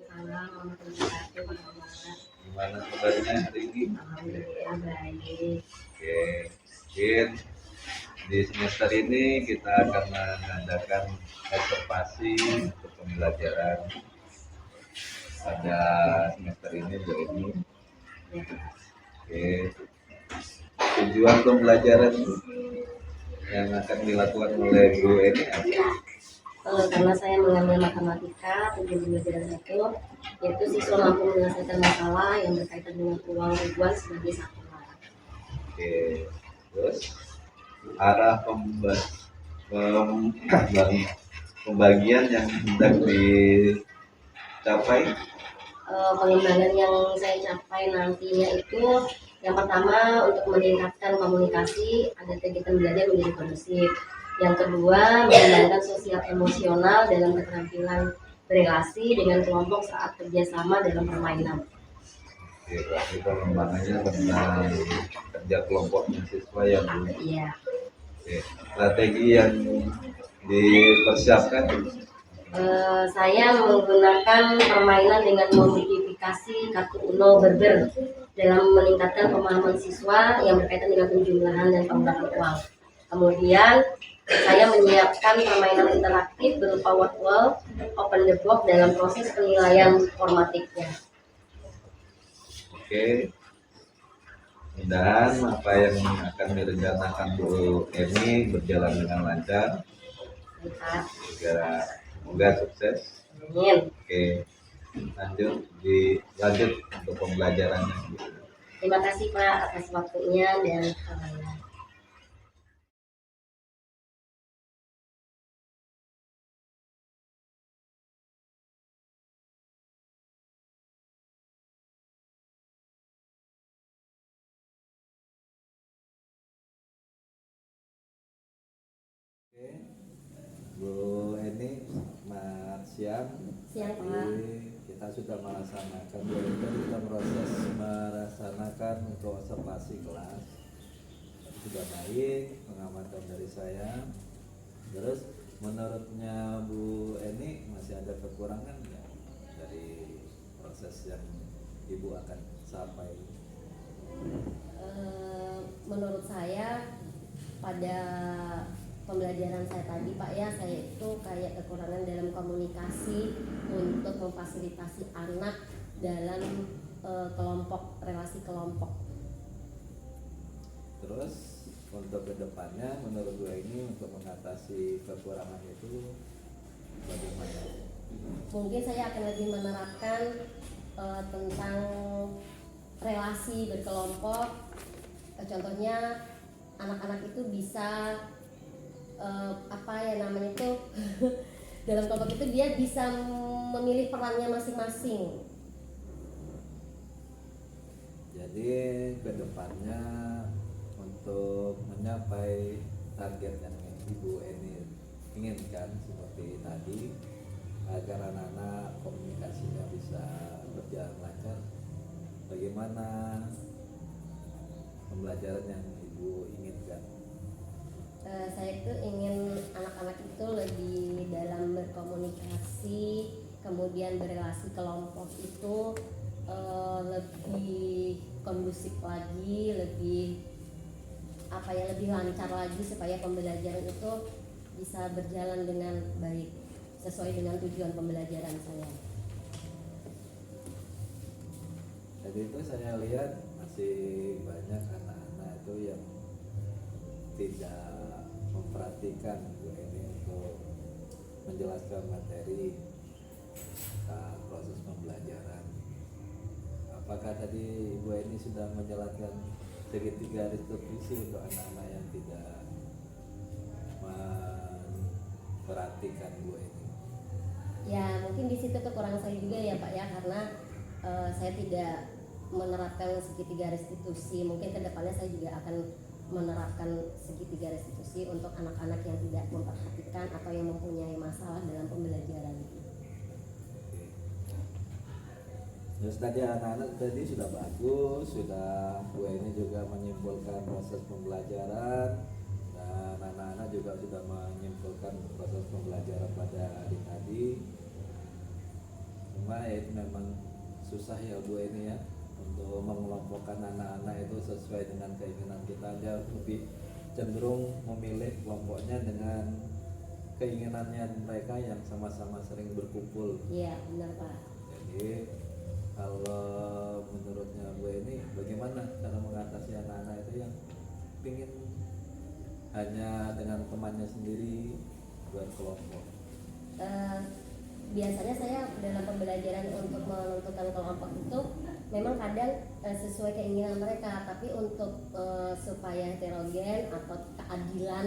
Waalaikumsalam warahmatullahi wabarakatuh. Gimana kabarnya hari ini? Alhamdulillah baik. Oke, mungkin di semester ini kita akan mengadakan observasi untuk pembelajaran pada semester ini Bu Eni. Ya, Oke, tujuan pembelajaran yang akan dilakukan oleh Bu Eni apa? karena saya mengambil matematika, tujuan pembelajaran satu yaitu siswa mampu menyelesaikan masalah yang berkaitan dengan uang ribuan sebagai satu hal. Oke, terus arah pembagian yang hendak dicapai. Pengembangan yang saya capai nantinya itu yang pertama untuk meningkatkan komunikasi agar kegiatan belajar menjadi kondusif. Yang kedua, mengembangkan sosial emosional dalam keterampilan berelasi dengan kelompok saat kerjasama dalam permainan. Oke, berarti pengembangannya tentang kerja kelompok mahasiswa yang Iya. Oke, strategi yang dipersiapkan. Saya menggunakan permainan dengan memodifikasi kartu Uno berber dalam meningkatkan pemahaman siswa yang berkaitan dengan penjumlahan dan penggunaan uang. Kemudian saya menyiapkan permainan interaktif berupa word wall, open the box dalam proses penilaian formatifnya. Oke, mudah-mudahan apa yang akan direncanakan Bu Eni berjalan dengan lancar. Lihat, Semoga sukses. amin. Oke, lanjut untuk pembelajarannya. Terima kasih Pak atas waktunya dan Oke, Bu Eni, selamat siang. siang Pak. Jadi kita sudah melaksanakan, Bu Eni sudah melaksanakan untuk observasi kelas. Sudah baik pengamatan dari saya. Terus menurutnya Bu Eni masih ada kekurangan nggak dari proses yang Ibu akan capai? Menurut saya pada pembelajaran saya tadi Pak ya, saya itu kayak kekurangan dalam komunikasi untuk memfasilitasi anak dalam relasi kelompok. Terus untuk kedepannya menurut gue ini untuk mengatasi kekurangan itu bagaimana? Mungkin saya akan lebih menerapkan tentang relasi berkelompok. Contohnya anak-anak itu bisa dalam kelompok itu dia bisa memilih perannya masing-masing. Jadi kedepannya untuk mencapai target yang Ibu Eni inginkan seperti tadi, agar anak-anak komunikasinya bisa berjalan lancar, bagaimana pembelajaran yang Ibu inginkan? Saya itu ingin anak-anak itu lebih dalam berkomunikasi, kemudian berelasi kelompok itu lebih kondusif lagi, lebih lancar lagi supaya pembelajaran itu bisa berjalan dengan baik sesuai dengan tujuan pembelajaran saya. Jadi itu saya lihat masih banyak anak-anak itu yang tidak memperhatikan Bu Eni untuk menjelaskan materi proses pembelajaran. Apakah tadi Bu Eni sudah menjelaskan segitiga distribusi untuk anak-anak yang tidak memperhatikan Bu Eni? Ya mungkin di situ kekurangan saya juga ya Pak ya, karena saya tidak menerapkan segitiga restitusi. Mungkin kedepannya saya juga akan menerapkan segitiga restitusi untuk anak-anak yang tidak memperhatikan atau yang mempunyai masalah dalam pembelajaran. Terus tadi anak-anak tadi sudah bagus, sudah Bu Eni juga menyimpulkan proses pembelajaran, dan anak-anak juga sudah menyimpulkan proses pembelajaran pada hari tadi. Cuma ya susah ya Bu ini ya untuk mengelompokkan anak-anak itu sesuai dengan keinginan kita. Dia lebih cenderung memilih kelompoknya dengan keinginannya mereka yang sama-sama sering berkumpul. Iya, benar Pak. Jadi kalau menurutnya Bu ini bagaimana cara mengatasi anak-anak itu yang ingin hanya dengan temannya sendiri berkelompok? Biasanya saya dalam pembelajaran untuk menentukan kelompok itu memang kadang sesuai keinginan mereka, tapi untuk supaya heterogen atau keadilan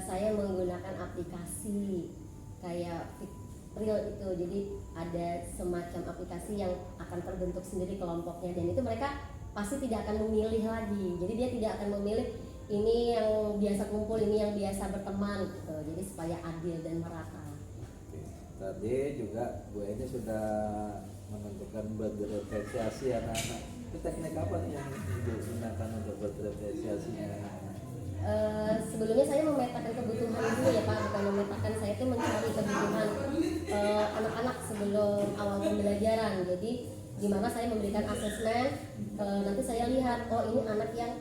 saya menggunakan aplikasi kayak Real itu. Jadi ada semacam aplikasi yang akan terbentuk sendiri kelompoknya, dan itu mereka pasti tidak akan memilih lagi. Jadi dia tidak akan memilih ini yang biasa kumpul, ini yang biasa berteman gitu. Jadi supaya adil dan merata. Tadi juga Bu Eni sudah menentukan berdiferensiasi anak-anak. Itu teknik apa nih yang Ibu gunakan untuk berdiferensiasi anak-anak? Sebelumnya saya memetakan kebutuhan dulu ya Pak, bukan memetakan, saya itu mencari kebutuhan anak-anak sebelum awal pembelajaran. Jadi dimana saya memberikan asesmen, nanti saya lihat oh ini anak yang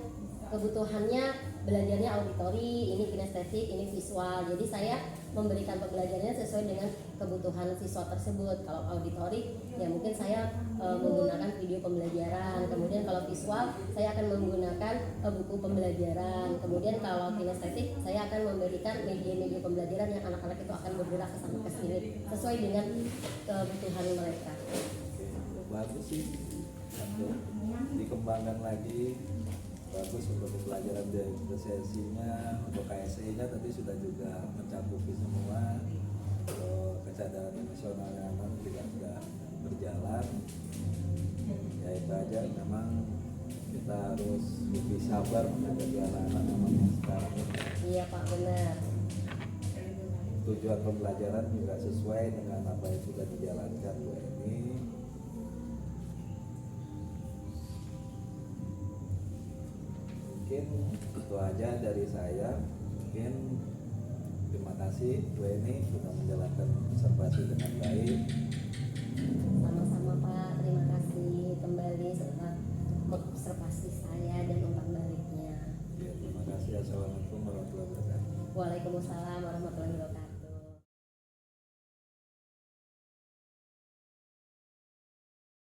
kebutuhannya belajarnya auditori, ini kinestetik, ini visual. Jadi saya memberikan pembelajarannya sesuai dengan kebutuhan siswa tersebut. Kalau auditori ya mungkin saya menggunakan video pembelajaran. Kemudian kalau visual saya akan menggunakan buku pembelajaran. Kemudian kalau kinestetik saya akan memberikan media-media pembelajaran yang anak-anak itu akan bergerak ke sana ke sini sesuai dengan kebutuhan mereka. Oke, bagus sih. Untuk dikembangkan lagi. Bagus untuk pelajaran diferensiasinya, untuk KSE-nya tadi sudah juga mencakupi semua. Kesadaran emosionalnya anak juga sudah berjalan. Ya itu aja, memang kita harus lebih sabar menghadapi anak-anak namanya sekarang. Iya Pak, benar. Tujuan pembelajaran juga sesuai dengan apa yang sudah dijalankan Bu Eni. Mungkin itu aja dari saya. Mungkin terima kasih Bu Eni sudah menjalankan observasi dengan baik. Sama-sama Pak, terima kasih kembali serta observasi saya dan umpan baliknya. Ya, terima kasih. Assalamualaikum warahmatullahi wabarakatuh. Waalaikumsalam warahmatullahi wabarakatuh.